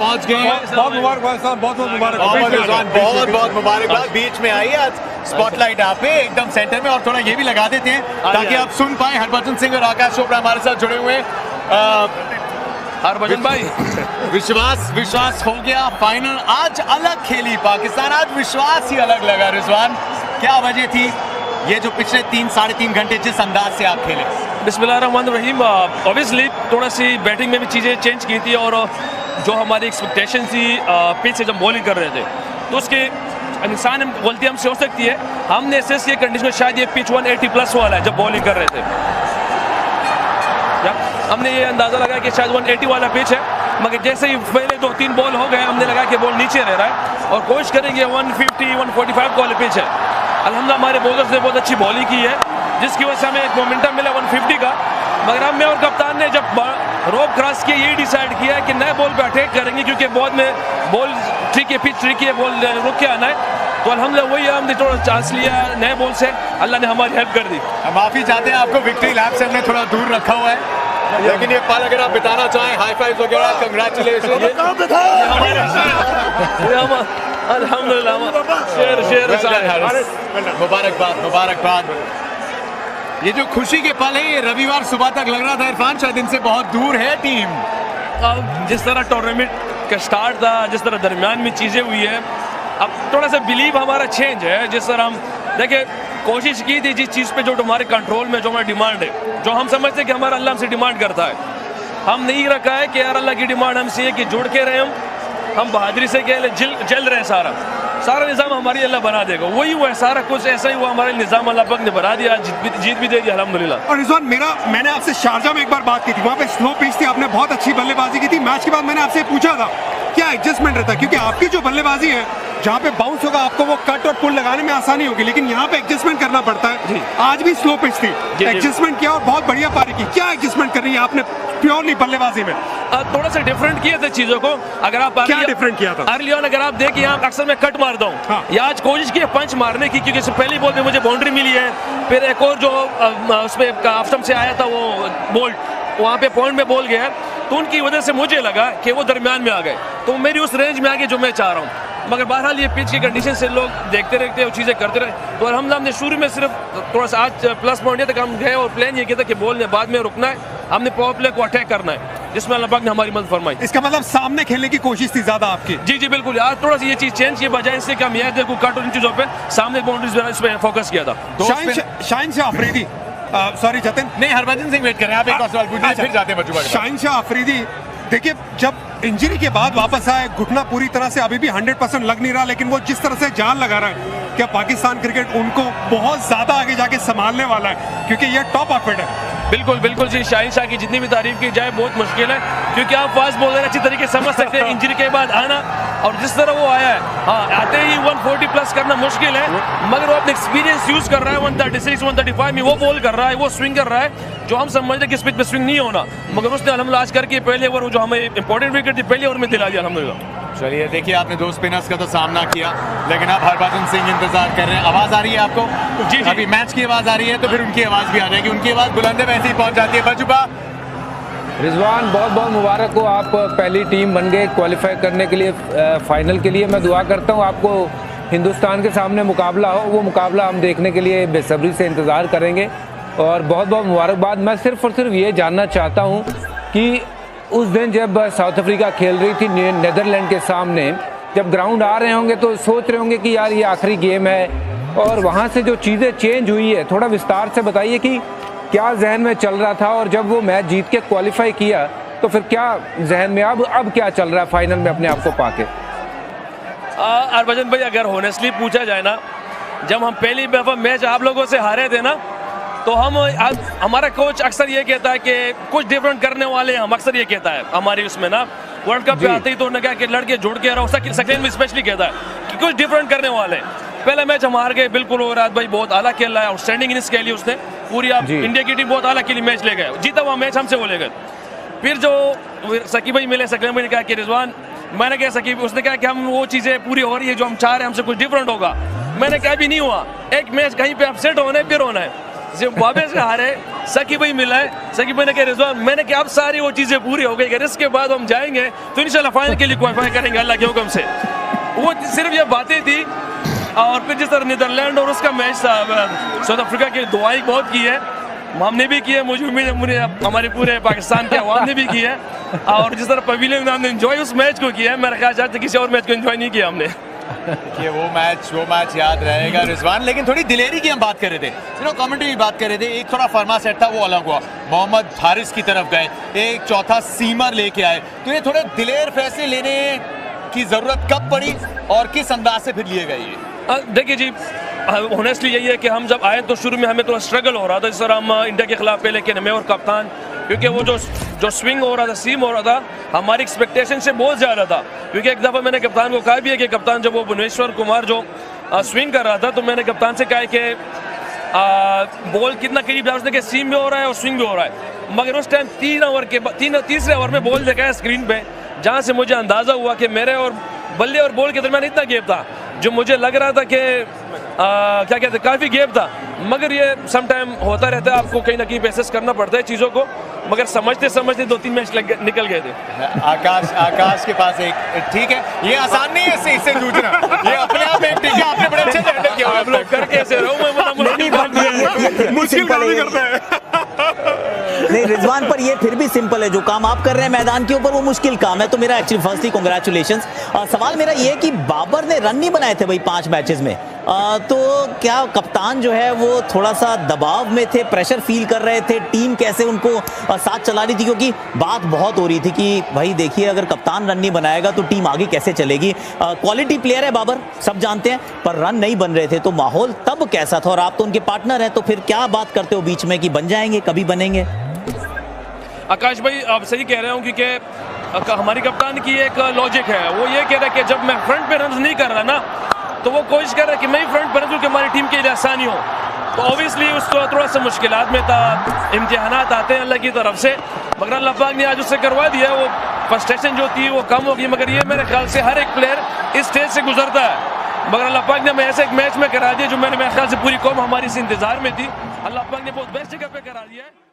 पहुंच गए। बहुत मुबारक, बहुत बहुत मुबारकबाद। बीच में आई आज स्पॉटलाइट आप पे एकदम सेंटर में, और थोड़ा ये भी लगा देते हैं ताकि आप सुन पाए। हरभजन सिंह और आकाश चोपड़ा हमारे साथ जुड़े हुए हैं। हरभजन भाई, विश्वास हो गया। फाइनल आज अलग खेली पाकिस्तान, आज विश्वास ही अलग लगा। रिजवान, क्या वजह थी ये जो पिछले 3-3.5 घंटे जिस अंदाज से आप खेले? बिस्मिल्लाहिर्रहमानिर्रहीम। ऑब्वियसली थोड़ा सी बैटिंग में भी चीज़ें चेंज की थी, और जो हमारी एक्सपेक्टेशन थी पिच से जब बॉलिंग कर रहे थे तो उसके इंसान गलती हमसे हो सकती है। हमने एसेस किया कंडीशन में शायद ये पिच 180+ वाला है जब बॉलिंग कर रहे थे। हमने ये अंदाज़ा लगा कि शायद 180 वाला पिच है, मगर जैसे ही पहले 2-3 बॉल हो गए हमने लगा कि बॉल नीचे रह रहा है और कोशिश करेंगे 150-145 वाले पिच है। अल्हम्दुलिल्लाह हमारे बॉलर्स ने बहुत अच्छी बॉलिंग की है, जिसकी वजह से हमें एक मोमेंटम मिला 150 का। मगर हम, मैं और कप्तान ने जब रोप क्रॉस किया यही डिसाइड किया है कि नए बॉल पे अटैक करेंगे, क्योंकि बहुत में बॉल ट्रिकी है, पिच ट्रिकी है, बॉल रुक के आना है। तो अल्हम्दुलिल्लाह वही हमने थोड़ा चांस लिया नए बॉल से, अल्लाह ने हमारी हेल्प कर दी। माफी चाहते हैं आपको, विक्ट्री लैप से हमने थोड़ा दूर रखा हुआ है, लेकिन ये पल अगर आप बिताना चाहें, हाई फाइव वगैरह, कंग्रेचुलेशन। अल्हम्दुलिल्लाह मुबारकबाद। ये जो खुशी के पल है ये रविवार सुबह तक लग रहा था इरफान शायद इनसे बहुत दूर है टीम। जिस तरह टूर्नामेंट का स्टार्ट था, जिस तरह दरमियान में चीज़ें हुई है, अब थोड़ा सा बिलीव हमारा चेंज है। जिस तरह हम देखिए कोशिश की थी जिस चीज़ पे जो हमारे कंट्रोल में, जो हमारी डिमांड है, जो हम समझते हैं कि हमारा अल्लाह हमसे डिमांड करता है, हम नहीं रखा है कि यार अल्लाह की डिमांड हमसे है कि जुड़ के रहे, हम बहादुरी से कह जल रहे हैं। सारा निज़ाम हमारी अल्लाह बना देगा, वही हुआ है, सारा कुछ ऐसा ही हुआ, हमारे निज़ाम अल्लाह पाक ने बना दिया, जीत भी दे दी अल्हम्दुलिल्लाह। और रिजवान, मैंने आपसे शारजा में एक बार बात की थी, वहाँ पे स्लो पिच थी, आपने बहुत अच्छी बल्लेबाजी की थी। मैच के बाद मैंने आपसे पूछा था क्या एडजस्टमेंट रहता है, क्योंकि आपकी जो बल्लेबाजी है जहाँ पे बाउंस होगा आपको वो कट और पुल लगाने में आसानी होगी, लेकिन यहाँ पे एडजस्टमेंट करना पड़ता है। आज भी स्लो पिच थी, एडजस्टमेंट किया और बहुत बढ़िया पारी की। क्या एडजस्टमेंट कर रही है आपने प्योरली बल्लेबाजी में? थोड़ा सा डिफरेंट किए थे चीजों को। अगर आप क्या डिफरेंट किया था? अर्ली ऑन अगर आप देखिए, यहाँ अक्सर मैं कट मारता हूँ, हाँ। या आज कोशिश की है पंच मारने की, क्योंकि पहली बॉल में मुझे बाउंड्री मिली है, फिर एक और जो उसमें ऑफ से आया था वो बोल्ट, वहाँ पे पॉइंट में बॉल गया, तो उनकी वजह से मुझे लगा कि वो दरमियान में आ गए, तो मेरी उस रेंज में आ गई जो मैं चाह रहा हूँ। मगर बहरहाल ये पिच की कंडीशन से लोग देखते रहते और चीज़ें करते रहे, तो हमने शुरू में सिर्फ थोड़ा सा आज प्लस पॉइंट तक हम गए और प्लान ये किया था कि बॉल ने बाद में रुकना है, हमने पावर प्ले को अटैक करना है, जिसमें अल्लाह पाक ने हमारी मदद फरमाई। इसका मतलब सामने खेलने की कोशिश थी ज्यादा आपकी? जी बिल्कुल। आज थोड़ा सा ये चीज़ चेंज की बजाय इससे कि हम यह देखो कट और इन चीज़ों पे सामने बाउंड्रीज इस पे फोकस किया था। शाहीन शाह अफरीदी, सॉरी जतिन, नहीं हरभजन सिंह वेट कर रहे हैं, आप एक और सवाल पूछिए फिर जाते हैं बच्चों। शाहीन शाह अफरीदी देखिए जब इंजरी के बाद वापस आए, घुटना पूरी तरह से अभी भी 100% लग नहीं रहा, लेकिन वो जिस तरह से जान लगा रहा है, क्या पाकिस्तान क्रिकेट उनको बहुत ज्यादा आगे जाके संभालने वाला है, क्योंकि ये टॉप ऑफिट है। बिल्कुल जी, शाहीन शाह की जितनी भी तारीफ की जाए बहुत मुश्किल है, क्योंकि आप फास्ट बॉलर अच्छी तरीके से समझ सकते हैं इंजरी के बाद आना, और जिस तरह वो आया है, हाँ आते ही 140+ करना मुश्किल है, मगर वो अपने एक्सपीरियंस यूज कर रहा है। 136 135 में वो बॉल कर रहा है, वो स्विंग कर रहा है, जो हम समझते कि इस पिच पे स्विंग नहीं होना, मगर उसने अल्हम्दुलिल्लाह आज करके पहले ओवर जो हमें इंपॉर्टेंट विकेट थी पहले ओवर में दिला दिया अल्हम्दुलिल्लाह। चलिए देखिए, आपने 2 स्पिनर्स का तो सामना किया, लेकिन आप हरभजन सिंह इंतजार कर रहे हैं। आवाज आ रही है आपको? जी। अभी मैच की आवाज आ रही है तो फिर उनकी आवाज भी आ जाएगी, उनकी आवाज बुलंद वैसे ही पहुंच जाती है। बजुबा, रिजवान बहुत बहुत मुबारक हो, आप पहली टीम बन गए क्वालिफाई करने के लिए फाइनल के लिए। मैं दुआ करता हूँ आपको हिंदुस्तान के सामने मुकाबला हो, वो मुकाबला हम देखने के लिए बेसब्री से इंतज़ार करेंगे, और बहुत बहुत मुबारकबाद। मैं सिर्फ और सिर्फ ये जानना चाहता हूँ कि उस दिन जब साउथ अफ्रीका खेल रही थी नीदरलैंड के सामने, जब ग्राउंड आ रहे होंगे तो सोच रहे होंगे कि यार ये आखिरी गेम है, और वहाँ से जो चीज़ें चेंज हुई है थोड़ा विस्तार से बताइए कि क्या जहन में चल रहा था, और जब वो मैच जीत के क्वालिफाई किया तो फिर क्या जहन में अब क्या चल रहा है फाइनल में अपने आप को पाके? हरभजन भाई, अगर होनेस्टली पूछा जाए ना, जब हम पहली दफा मैच आप लोगों से हारे थे ना, तो हमारा कोच अक्सर ये कहता है कि कुछ डिफरेंट करने वाले हम, अक्सर ये कहता है हमारी उसमें ना, वर्ल्ड कप पे आते ही तो उन्होंने कहा कि लड़के जुड़ के रहो, सेकंड में स्पेशली कहता है कि कुछ डिफरेंट करने वाले। पहला मैच हम हार गए बिल्कुल, और राज भाई बहुत आला खेल रहा है, आउटस्टैंडिंग इनिंग्स खेली उसने पूरी, आप इंडिया की टीम बहुत आला खेली, मैच ले गए, जीता हुआ मैच हमसे वो ले गए। फिर जो सकीब भाई मिले, सकीब भाई ने कहा कि रिजवान, मैंने कहा सकीब, उसने कहा कि हम वो चीज़ें पूरी हो रही है जो हम चाह रहे हैं, हमसे कुछ डिफरेंट होगा। मैंने कहा भी नहीं हुआ, एक मैच कहीं पे अपसेट होना है फिर होना है, जिम्बाब्वे से हारे, सकी भाई मिला है, सकी भाई ने कहा रिजवान, मैंने कहा अब सारी वो चीज़ें पूरी हो गई, अगर इसके बाद हम जाएंगे तो इंशाल्लाह फाइनल के लिए क्वालिफाई करेंगे अल्लाह के हुक्म से। वो सिर्फ ये बातें थी। और फिर जिस तरह नीदरलैंड और उसका मैच था, साउथ अफ्रीका की दुआई बहुत की है, हमने भी की है, मुझे उम्मीद है मुझे हमारे पूरे पाकिस्तान के अवाम ने भी की है। और जिस तरह पवेलियन ने एंजॉय उस मैच को किया है, मेरा ख्याल आज किसी और मैच को एंजॉय नहीं किया हमने। कि वो मैच याद रहेगा रिजवान। लेकिन थोड़ी दिलेरी की हम बात कर रहे थे, कमेंट्री की बात कर रहे थे, एक थोड़ा फर्मा सेट था वो अलग हुआ, मोहम्मद हारिस की तरफ गए, एक चौथा सीमर लेके आए, तो ये थोड़े दिलेर फैसले लेने की जरूरत कब पड़ी और किस अंदाज से फिर लिए गए ये? देखिए जी, ऑनेस्टली यही है कि हम जब आए तो शुरू में हमें थोड़ा स्ट्रगल हो रहा था, जिस तरह हम इंडिया के खिलाफ पे, लेकिन मैं और कप्तान, क्योंकि वो जो स्विंग हो रहा था, सीम हो रहा था, हमारी एक्सपेक्टेशन से बहुत ज़्यादा था। क्योंकि एक दफ़ा मैंने कप्तान को कहा भी है कि कप्तान जब वो भुवनेश्वर कुमार जो स्विंग कर रहा था, तो मैंने कप्तान से कहा कि बॉल कितना करीब जा, उसने कि सीम भी हो रहा है और स्विंग भी हो रहा है। मगर उस टाइम तीसरे ओवर में बॉल देखा है स्क्रीन पर, जहाँ से मुझे अंदाज़ा हुआ कि मेरे और बल्ले और बॉल के दरमियान इतना गैप था, जो मुझे लग रहा था कि क्या कहते हैं, काफ़ी गैप था। मगर ये सम टाइम होता रहता है, आपको कहीं ना कहीं बेसिस करना पड़ता है चीज़ों को। मगर समझते समझते 2-3 मैच निकल गए थे। आकाश के पास एक ठीक है, ये आसान नहीं है इससे जूझना, ये अपने आप एक ठीक है, आपने बड़े अच्छे से हैंडल किया। आप लोग करके ऐसे रहो, मुश्किल काम ही करता है। नहीं रिजवान, पर ये फिर भी सिंपल है, जो काम आप कर रहे हैं मैदान के ऊपर वो मुश्किल काम है। तो मेरा एक्चुअली फर्स्टली कांग्रेचुलेशंस। सवाल मेरा ये कि बाबर ने रन नहीं बनाए थे भाई 5 मैचेस में, तो क्या कप्तान जो है वो थोड़ा सा दबाव में थे, प्रेशर फील कर रहे थे, टीम कैसे उनको साथ चला रही थी? क्योंकि बात बहुत हो रही थी कि भाई देखिए अगर कप्तान रन नहीं बनाएगा तो टीम आगे कैसे चलेगी। क्वालिटी प्लेयर है बाबर, सब जानते हैं, पर रन नहीं बन रहे थे, तो माहौल तब कैसा था? और आप तो उनके पार्टनर हैं, तो फिर क्या बात करते हो बीच में कि बन जाएंगे, कभी बनेंगे? आकाश भाई आप सही कह रहे हो, क्योंकि हमारी कप्तान की एक लॉजिक है, वो ये कह रहा है कि जब मैं फ्रंट पे रन नहीं कर रहा ना, तो वो कोशिश कर रहा है कि मैं ही फ्रंट पर क्योंकि हमारी टीम के लिए आसानी हो। तो ऑब्वियसली उसको थोड़ा सा मुश्किलात में था, इम्तिहानात आते हैं अल्लाह की तरफ से, मगर अल्लाह पाक ने आज उससे करवा दिया, वो फ्रस्ट्रेशन जो थी वो कम हो गई। मगर ये मेरे ख्याल से हर एक प्लेयर इस स्टेज से गुजरता है, मगर अल्लाह पाक ने हमें ऐसे एक मैच में करा दिया जो मेरे ख्याल से पूरी कौम हमारी इस इंतजार में थी। अल्लाह पाक ने बहुत बेस्ट जगह पे करा दिया है।